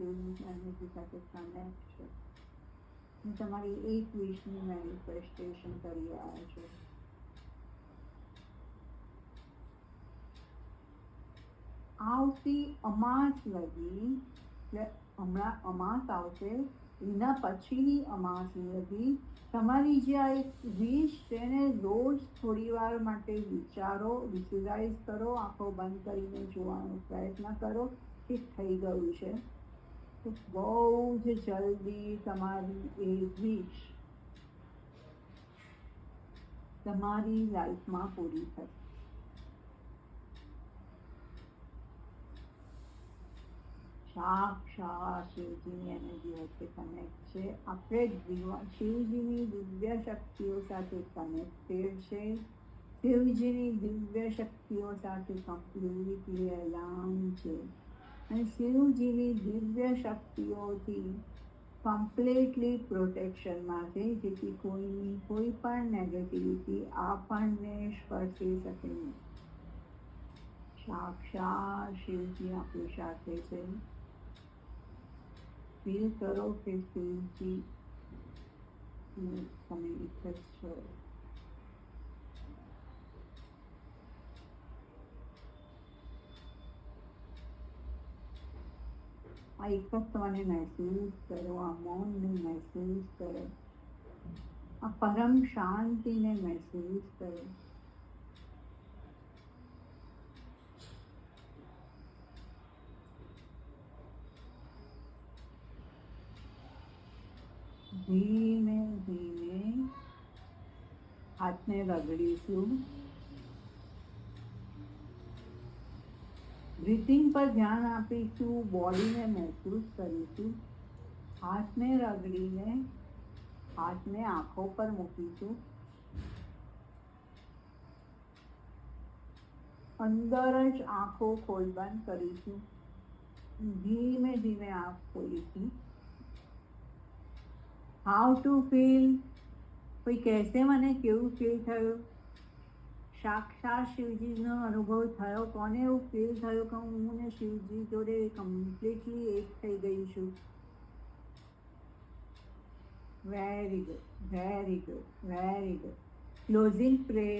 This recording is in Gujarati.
શિવની એનર્જી સાથે કનેક્ટ છો. તમારી એક વિશની મેનિફેસ્ટેશન કરી રહ્યા છો. આવતી અમાસ લગી, હમણાં અમાસ આવશે, એના પછીની અમાસ લગી તમારી જે આ એક વિશ છે ને રોજ થોડી વાર માટે વિચારો, વિઝ્યુલાઇઝ કરો, આંખો બંધ કરીને જોવાનો પ્રયત્ન કરો કે થઈ ગયું છે. તો બહુ જ જલ્દી તમારી એ વિશ તમારી લાઈફમાં પૂરી થશે. સાક્ષાત શિવજીની એનર્જી વચ્ચે કનેક્ટ છે. આપણે શિવજીની દિવ્ય શક્તિઓ સાથે કનેક્ટેડ છે. શિવજીની દિવ્ય શક્તિઓ સાથે કમ્પ્લીટલી અલાઇન છે અને શિવજીની દિવ્ય શક્તિઓથી કમ્પ્લીટલી પ્રોટેક્શનમાં છે, જેથી કોઈની કોઈ પણ નેગેટિવિટી આપણને સ્પર્શી શકે નહીં. સાક્ષાત શિવજી આપણી સાથે છે. ફીલ કરો કે શિવજી તમે એક જ છો. આ એકત્વને મહેસૂસ કરો, આ મૌનને મહેસૂસ કરો, આ પરમ શાંતિને મહેસૂસ કરો. ધીમે ધીમે હાથને રગડીશું. બ્રીથિંગ પર ધ્યાન આપીશું, બોડીને મહેસૂસ કરીશું. હાથને રગડીને હાથને આંખો પર મૂકીશું. અંદર જ આંખો ખોલબંધ કરીશું. ધીમે ધીમે આંખ ખોલીશું. How to feel? કોઈ કહેશે મને કેવું ફીલ થયું? સાક્ષાત શિવજીનો અનુભવ થયો? કોને એવું ફીલ થયું કે હું ને શિવજી જોડે કમ્પ્લીટલી એક થઈ ગઈ છું? Very good, very good, very good. Closing પ્રે